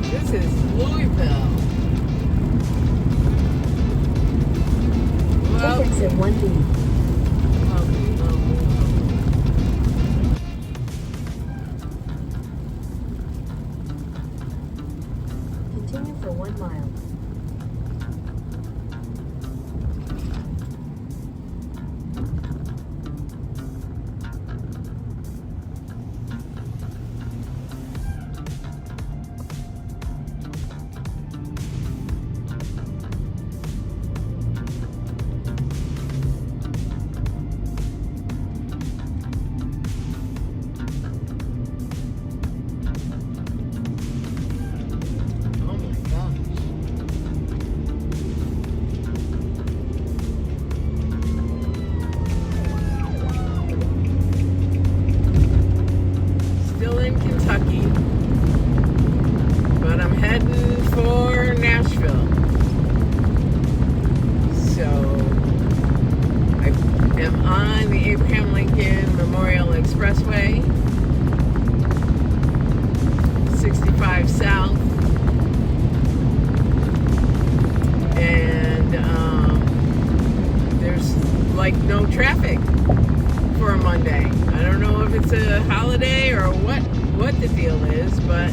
This is Louisville. Well, Take exit 1B. lovely, lovely, lovely. Continue for 1 mile. Oh my gosh. Still in Kentucky, but I'm heading for Nashville. So I am on the Abraham Lincoln Memorial Expressway, 65 South, and there's like no traffic for a Monday. I don't know if it's a holiday or what the deal is, but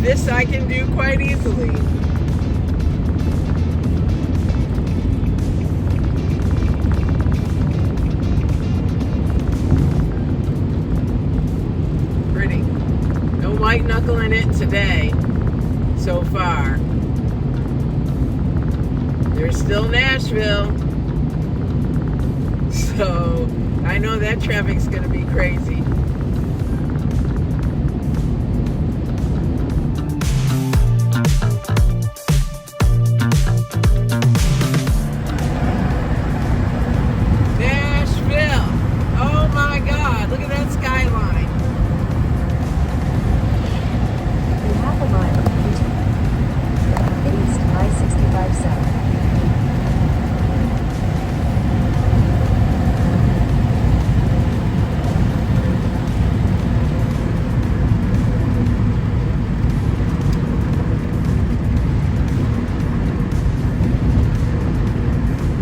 this I can do quite easily. Pretty. No white knuckling it today so far. There's still Nashville. So I know that traffic's going to be crazy. Nashville. Oh my God. Look at that skyline. In half a mile, continue east I-65 south.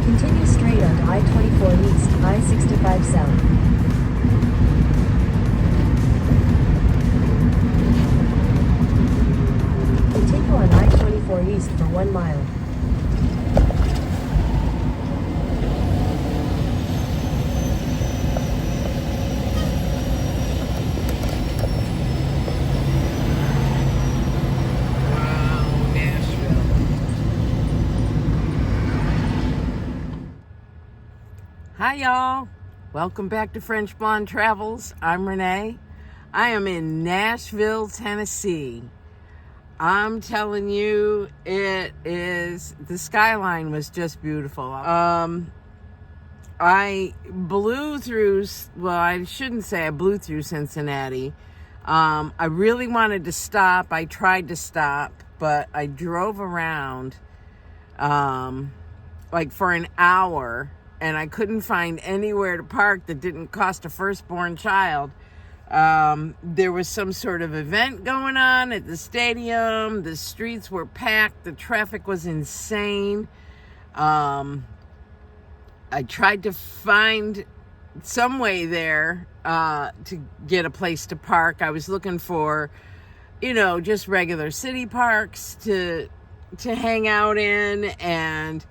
Continue straight onto I-24 east, I-65 south. Continue on I-24 east for 1 mile. Wow, Nashville. Hi, y'all. Welcome back to French Blonde Travels. I'm Renee. I am in Nashville, Tennessee. I'm telling you, the skyline was just beautiful. I blew through, well, I shouldn't say I blew through Cincinnati. I really wanted to stop. I tried to stop, but I drove around like for an hour, and I couldn't find anywhere to park that didn't cost a firstborn child. There was some sort of event going on at the stadium. The streets were packed. The traffic was insane. I tried to find some way there to get a place to park. I was looking for, just regular city parks to hang out in, and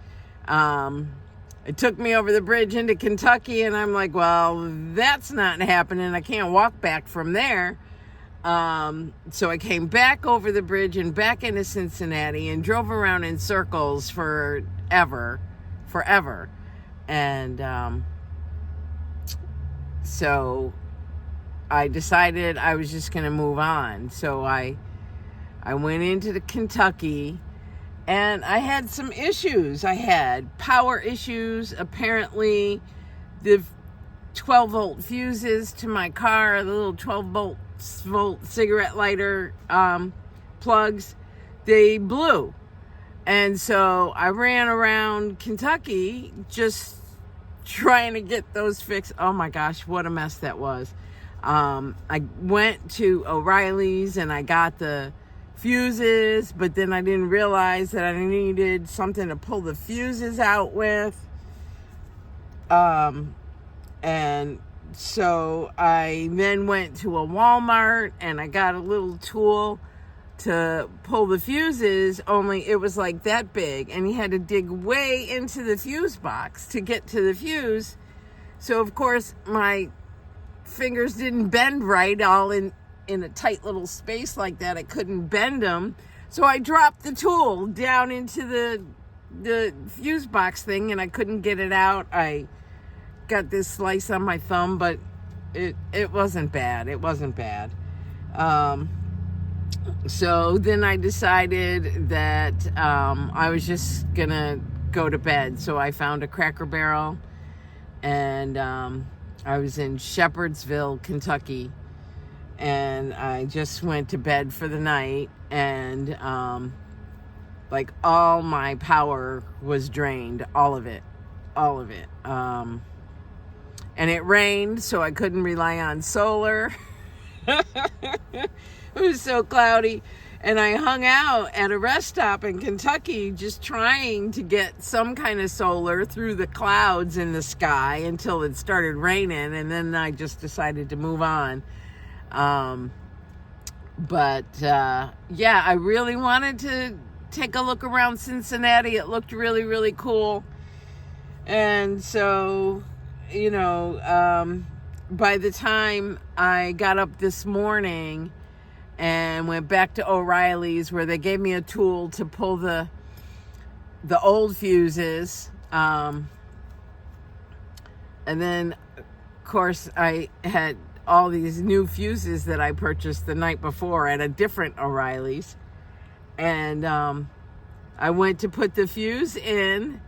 it took me over the bridge into Kentucky, and I'm like, well, that's not happening. I can't walk back from there. So I came back over the bridge and back into Cincinnati and drove around in circles forever. And so I decided I was just going to move on. So I went into the Kentucky. And I had some issues. I had power issues. Apparently, the 12-volt fuses to my car, the little 12-volt cigarette lighter plugs, they blew. And so I ran around Kentucky just trying to get those fixed. Oh my gosh, what a mess that was. I went to O'Reilly's and I got the fuses, but then I didn't realize that I needed something to pull the fuses out with. And so I then went to a Walmart and I got a little tool to pull the fuses, only it was like that big and you had to dig way into the fuse box to get to the fuse. So of course my fingers didn't bend right, all in a tight little space like that. I couldn't bend them. So I dropped the tool down into the fuse box thing and I couldn't get it out. I got this slice on my thumb, but it wasn't bad. It wasn't bad. So then I decided that I was just gonna go to bed. So I found a Cracker Barrel, and I was in Shepherdsville, Kentucky, and I just went to bed for the night, and like all my power was drained, all of it. And it rained, so I couldn't rely on solar. It was so cloudy, and I hung out at a rest stop in Kentucky just trying to get some kind of solar through the clouds in the sky until it started raining, and then I just decided to move on. Yeah, I really wanted to take a look around Cincinnati. It looked really, really cool. And so, by the time I got up this morning and went back to O'Reilly's, where they gave me a tool to pull the old fuses, and then of course I had all these new fuses that I purchased the night before at a different O'Reilly's, and I went to put the fuse in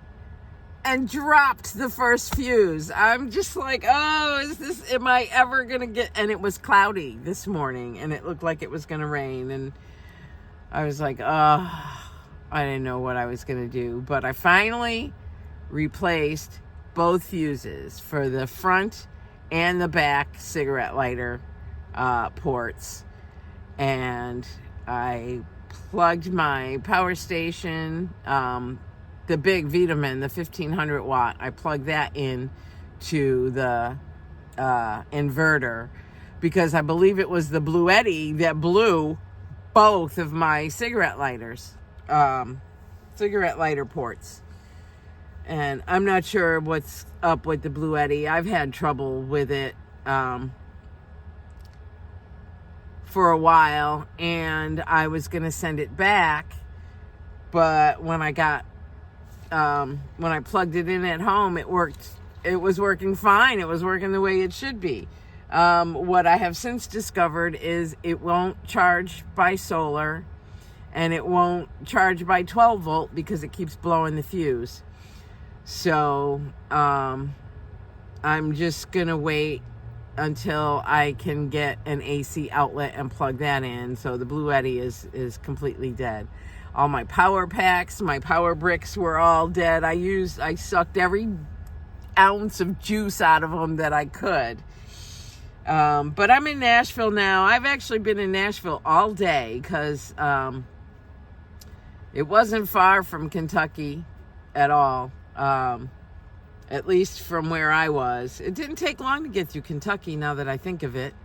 and dropped the first fuse. I'm just like, am I ever gonna get, and it was cloudy this morning and it looked like it was gonna rain, and I was like, I didn't know what I was gonna do, but I finally replaced both fuses for the front and the back cigarette lighter ports, and I plugged my power station, the big Vitamin, the 1500 watt, I plugged that in to the inverter, because I believe it was the Blue Eddy that blew both of my cigarette lighter ports. And I'm not sure what's up with the Blue Eddy. I've had trouble with it for a while, and I was going to send it back, but when I plugged it in at home, it worked. It was working fine. It was working the way it should be. What I have since discovered is it won't charge by solar, and it won't charge by 12 volt because it keeps blowing the fuse. So I'm just gonna wait until I can get an AC outlet and plug that in. So the Blue Eddy is completely dead. All my power packs, my power bricks were all dead. I sucked every ounce of juice out of them that I could. But I'm in Nashville now. I've actually been in Nashville all day because it wasn't far from Kentucky at all. At least from where I was. It didn't take long to get through Kentucky, now that I think of it.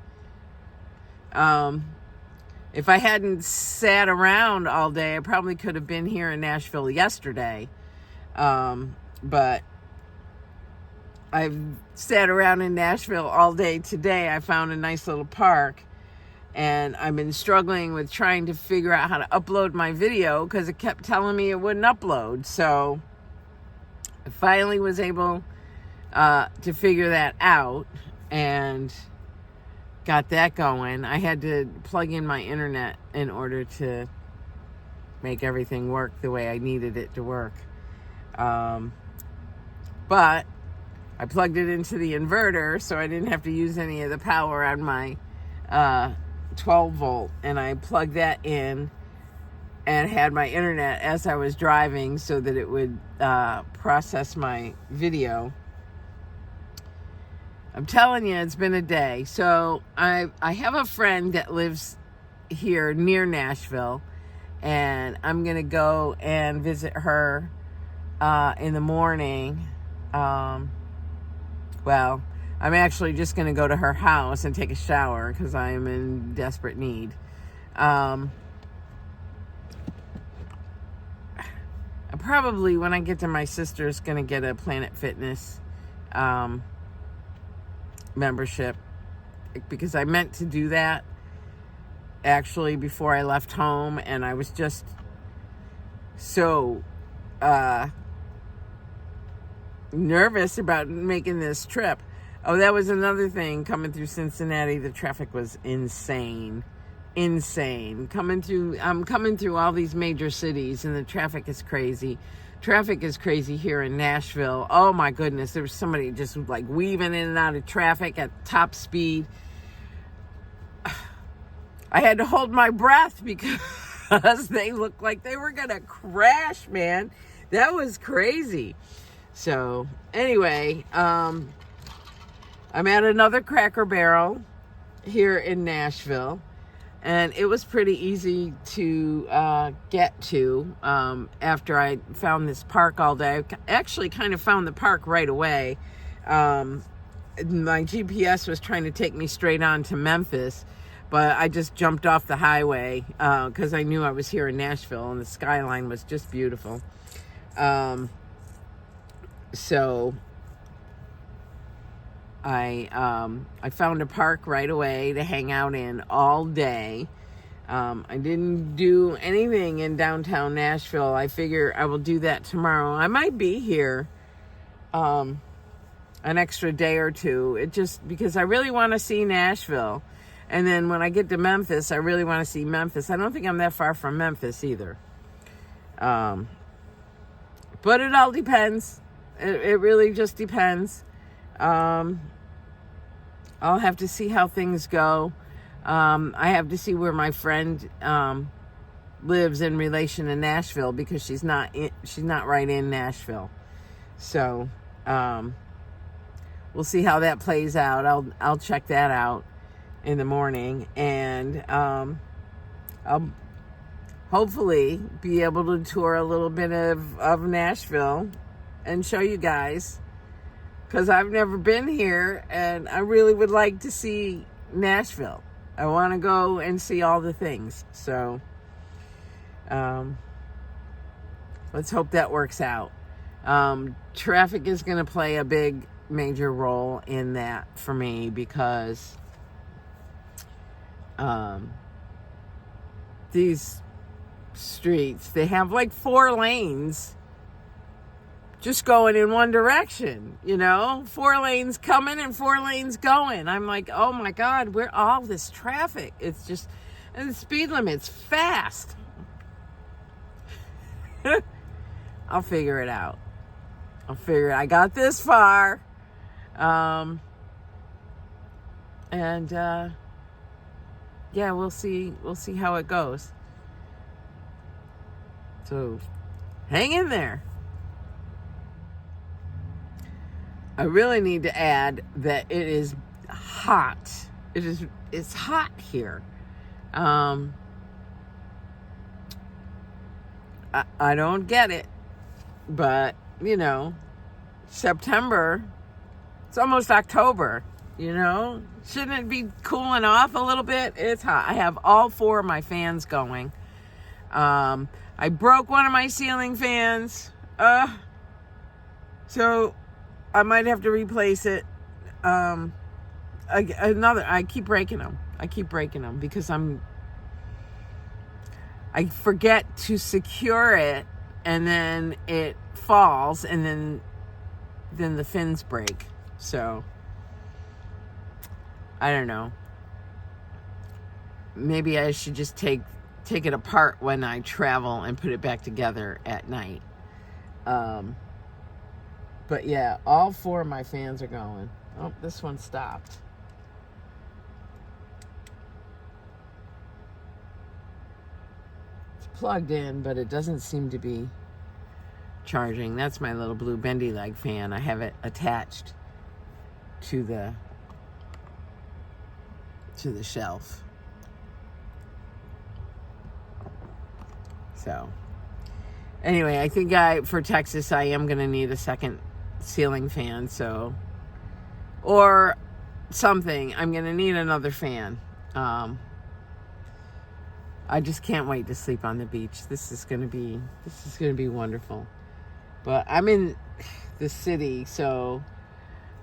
If I hadn't sat around all day, I probably could have been here in Nashville yesterday. But I've sat around in Nashville all day today. I found a nice little park, and I've been struggling with trying to figure out how to upload my video because it kept telling me it wouldn't upload. So I finally was able to figure that out and got that going. I had to plug in my internet in order to make everything work the way I needed it to work. But I plugged it into the inverter, so I didn't have to use any of the power on my 12 volt, and I plugged that in and had my internet as I was driving so that it would process my video. I'm telling you, it's been a day. So I have a friend that lives here near Nashville, and I'm going to go and visit her in the morning. Well, I'm actually just going to go to her house and take a shower because I am in desperate need. Probably when I get to my sister's, going to get a Planet Fitness membership, because I meant to do that actually before I left home, and I was just so nervous about making this trip. Oh, that was another thing. Coming through Cincinnati, the traffic was insane. I'm coming through all these major cities, and the traffic is crazy. Traffic is crazy here in Nashville. Oh my goodness, there was somebody just like weaving in and out of traffic at top speed. I had to hold my breath because they looked like they were gonna crash, man. That was crazy. So anyway, I'm at another Cracker Barrel here in Nashville. And it was pretty easy to get to after I found this park all day. I actually kind of found the park right away. My GPS was trying to take me straight on to Memphis, but I just jumped off the highway because I knew I was here in Nashville, and the skyline was just beautiful. So I found a park right away to hang out in all day. I didn't do anything in downtown Nashville. I figure I will do that tomorrow. I might be here an extra day or two. It just because I really want to see Nashville. And then when I get to Memphis, I really want to see Memphis. I don't think I'm that far from Memphis either. But it all depends. It really just depends. I'll have to see how things go. I have to see where my friend lives in relation to Nashville, because she's not right in Nashville. So we'll see how that plays out. I'll check that out in the morning, and I'll hopefully be able to tour a little bit of Nashville and show you guys, because I've never been here, and I really would like to see Nashville. I want to go and see all the things. So let's hope that works out. Traffic is going to play a big, major role in that for me, because these streets, they have like 4 lanes just going in one direction, 4 lanes coming and 4 lanes going. I'm like, oh my God, where all this traffic? It's just, and the speed limit's fast. I'll figure it out. I got this far. Yeah, we'll see how it goes. So hang in there. I really need to add that it is hot. It's hot here. I don't get it, but September, it's almost October, shouldn't it be cooling off a little bit? It's hot. I have all 4 of my fans going. I broke one of my ceiling fans, so I might have to replace it. I keep breaking them. Because I forget to secure it, and then it falls, and then the fins break. So I don't know. Maybe I should just take it apart when I travel and put it back together at night. But yeah, all 4 of my fans are going. Oh, this one stopped. It's plugged in, but it doesn't seem to be charging. That's my little blue bendy leg fan. I have it attached to the shelf. So anyway, I think for Texas I am going to need a second ceiling fan, so, or something. I'm going to need another fan. I just can't wait to sleep on the beach. This is going to be wonderful. But I'm in the city, so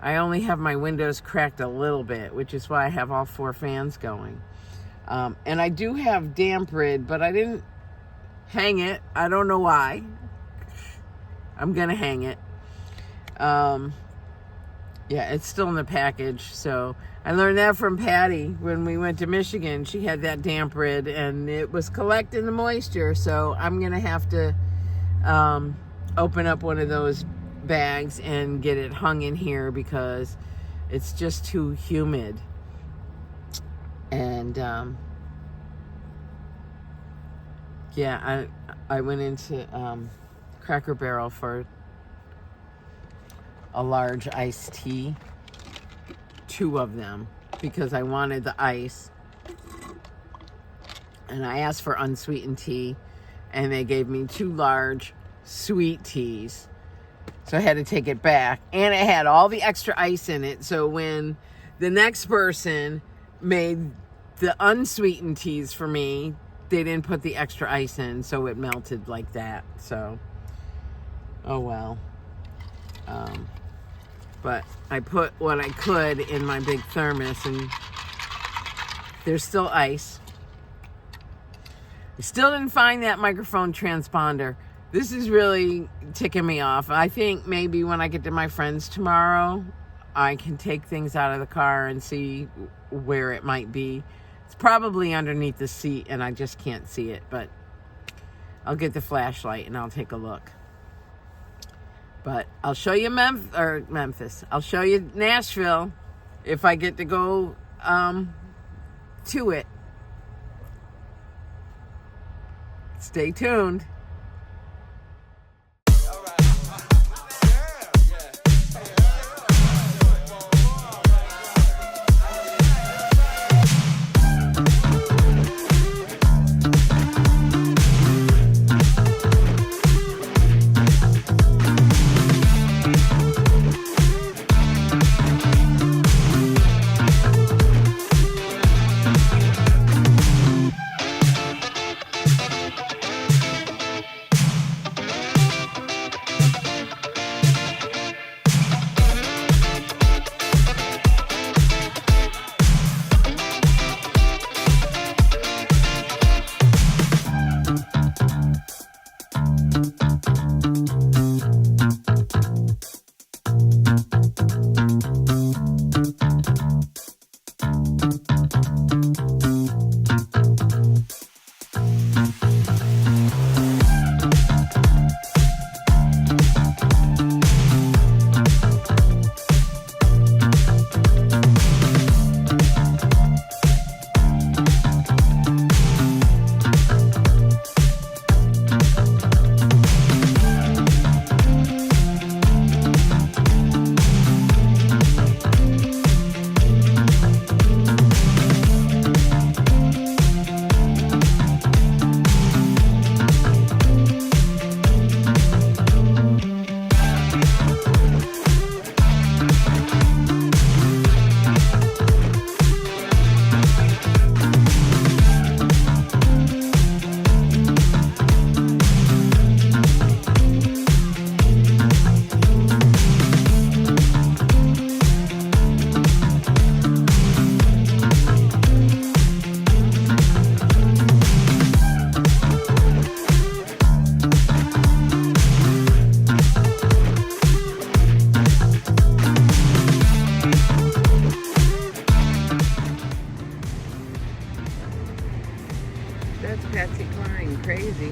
I only have my windows cracked a little bit, which is why I have all 4 fans going. And I do have damp rid, but I didn't hang it. I don't know why. I'm going to hang it. Yeah, it's still in the package. So I learned that from Patty when we went to Michigan. She had that damp rid and it was collecting the moisture. So I'm going to have to open up one of those bags and get it hung in here because it's just too humid. And yeah, I went into Cracker Barrel for a large iced tea, 2 of them, because I wanted the ice. And I asked for unsweetened tea, and they gave me 2 large sweet teas. So I had to take it back. And it had all the extra ice in it. So when the next person made the unsweetened teas for me, they didn't put the extra ice in, so it melted like that. So, oh well. But I put what I could in my big thermos, and there's still ice. I still didn't find that microphone transponder. This is really ticking me off. I think maybe when I get to my friend's tomorrow, I can take things out of the car and see where it might be. It's probably underneath the seat, and I just can't see it, but I'll get the flashlight and I'll take a look. But I'll show you Memphis. I'll show you Nashville if I get to go to it. Stay tuned. That's Patsy Cline, crazy.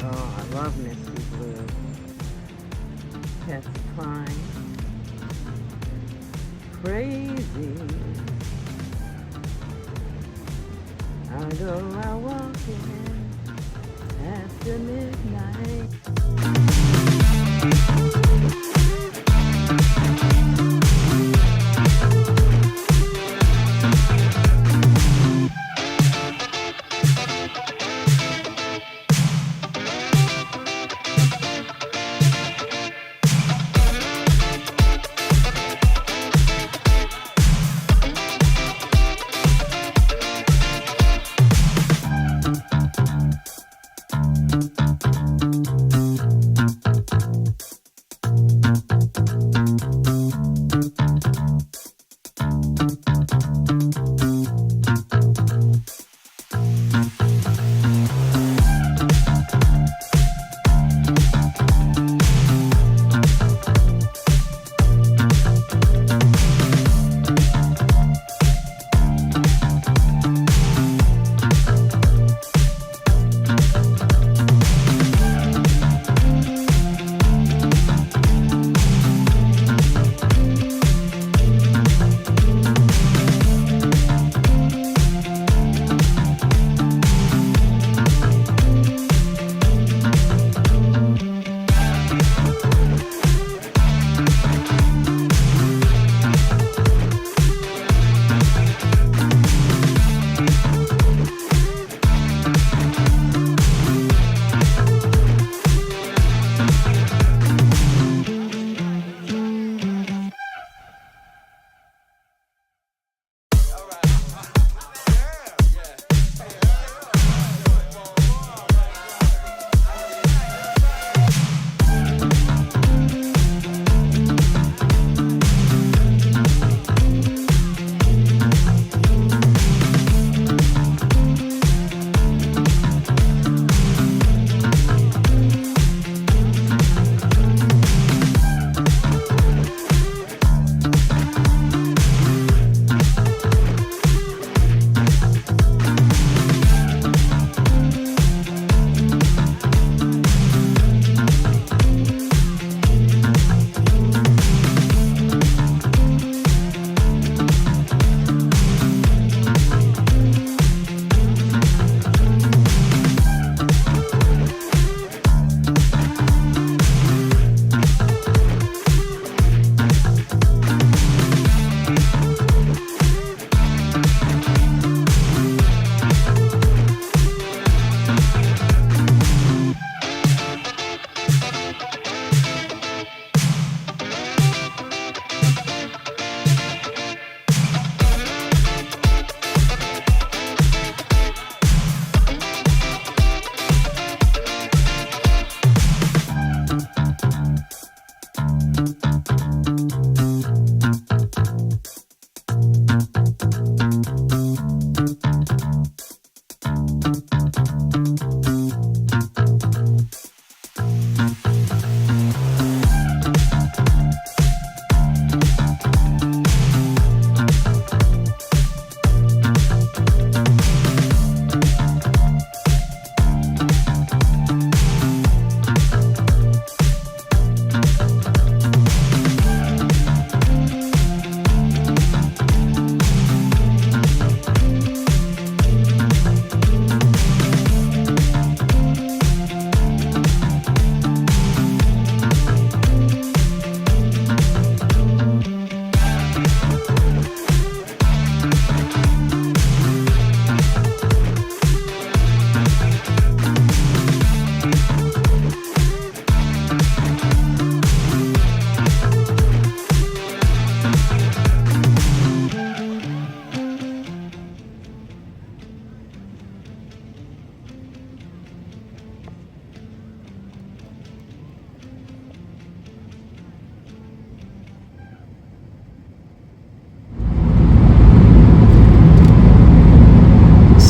Oh, I love Misty Blue. Patsy Cline. Crazy. I go out walking after midnight.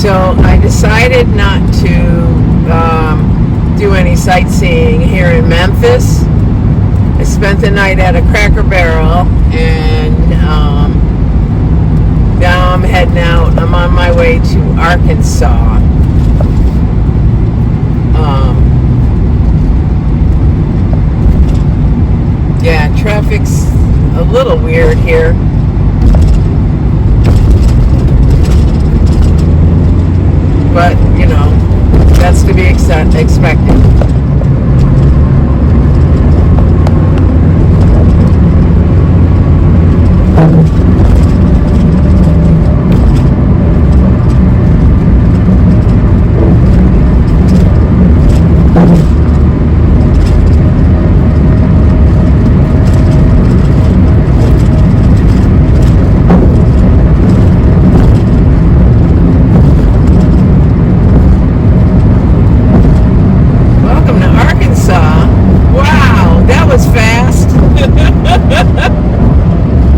So I decided not to do any sightseeing here in Memphis. I spent the night at a Cracker Barrel, and now I'm heading out. I'm on my way to Arkansas. traffic's a little weird here. But, you know, that's to be expected.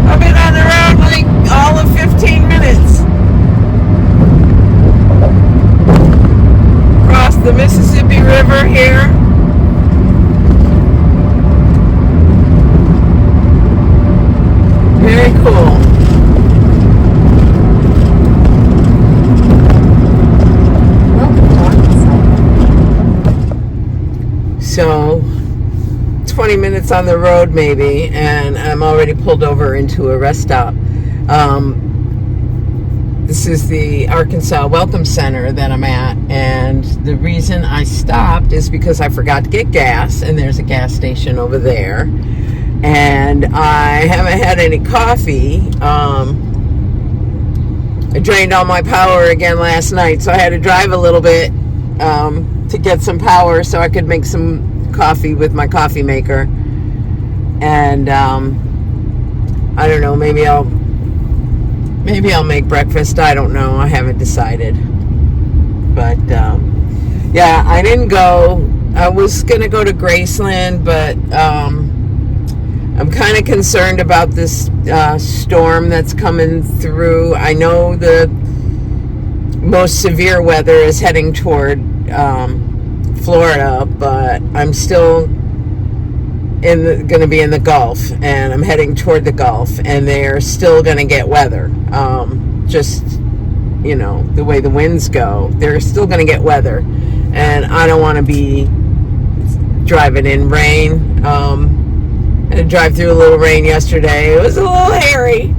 I've been on the road like all of 15 minutes. Across the Mississippi River here. Very cool. Welcome to Arkansas. So 20 minutes on the road maybe, and I'm already pulled over into a rest stop. This is the Arkansas Welcome Center that I'm at, and the reason I stopped is because I forgot to get gas, and there's a gas station over there, and I haven't had any coffee. I drained all my power again last night, so I had to drive a little bit to get some power so I could make some coffee with my coffee maker. And I don't know, maybe I'll make breakfast. I don't know, I haven't decided. But yeah, I didn't go. I was gonna go to Graceland, but I'm kind of concerned about this storm that's coming through. I know the most severe weather is heading toward Florida, but I'm still going to be in the Gulf, and I'm heading toward the Gulf, and they're still going to get weather. Just, you know, the way the winds go, they're still going to get weather, and I don't want to be driving in rain. I had to drive through a little rain yesterday. It was a little hairy.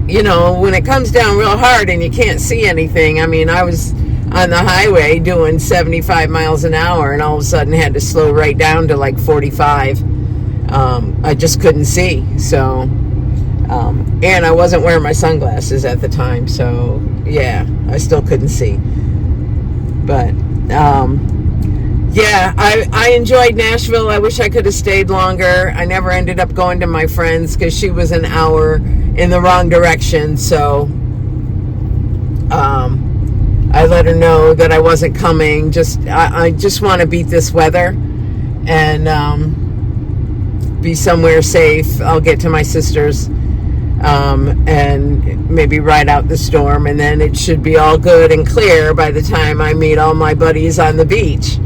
You know, when it comes down real hard and you can't see anything. I mean, I was on the highway doing 75 miles an hour, and all of a sudden had to slow right down to like 45. I just couldn't see. So, and I wasn't wearing my sunglasses at the time. So, yeah, I still couldn't see. But, yeah, I enjoyed Nashville. I wish I could have stayed longer. I never ended up going to my friend's because she was an hour in the wrong direction. So, I let her know that I wasn't coming. I just want to beat this weather and be somewhere safe. I'll get to my sister's and maybe ride out the storm, and then it should be all good and clear by the time I meet all my buddies on the beach.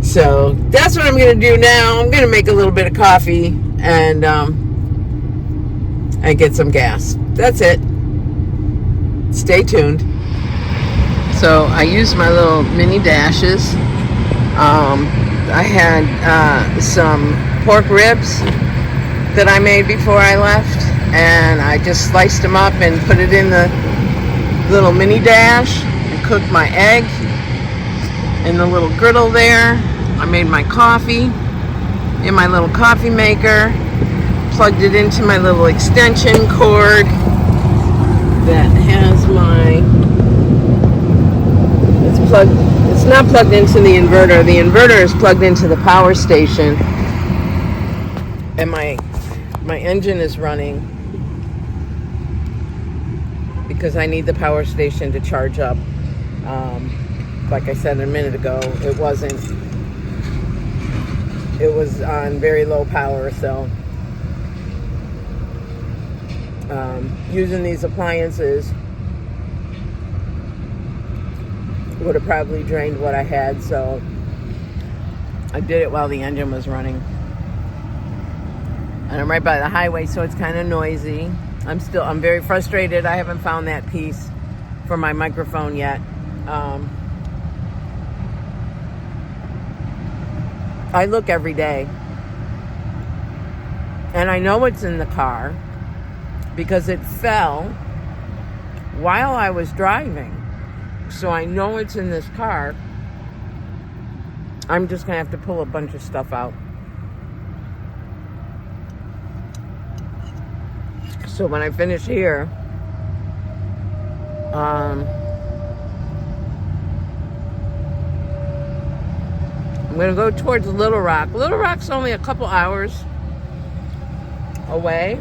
So that's what I'm going to do now. I'm going to make a little bit of coffee and get some gas. That's it. Stay tuned. So I used my little mini dashes. I had some pork ribs that I made before I left, and I just sliced them up and put it in the little mini dash and cooked my egg in the little griddle there. I made my coffee in my little coffee maker, plugged it into my little extension cord that has it's not plugged into the inverter. The inverter is plugged into the power station, and my engine is running because I need the power station to charge up. Like I said a minute ago, it was on very low power, so using these appliances would have probably drained what I had, so I did it while the engine was running. And I'm right by the highway, so it's kind of noisy. I'm very frustrated. I haven't found that piece for my microphone yet. I look every day, And I know it's in the car because it fell while I was driving. So I know it's in this car. I'm just going to have to pull a bunch of stuff out. So when I finish here, I'm going to go towards Little Rock. Little Rock's only a couple hours away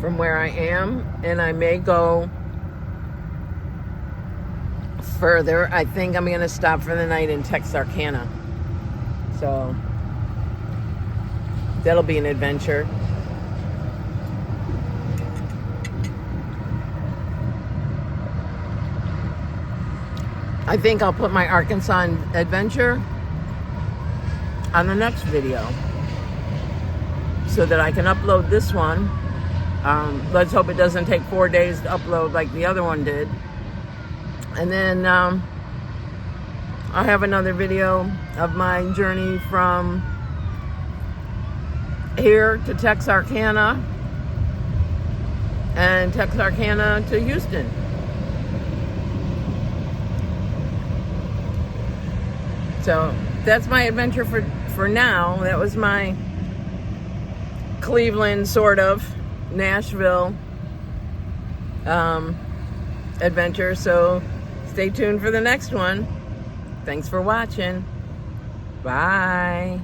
from where I am, and I may go further. I think I'm going to stop for the night in Texarkana. So that'll be an adventure. I think I'll put my Arkansas adventure on the next video so that I can upload this one. Let's hope it doesn't take 4 days to upload like the other one did. And then I'll have another video of my journey from here to Texarkana and Texarkana to Houston. So that's my adventure for now. That was my Cleveland, sort of, Nashville adventure. So stay tuned for the next one. Thanks for watching. Bye.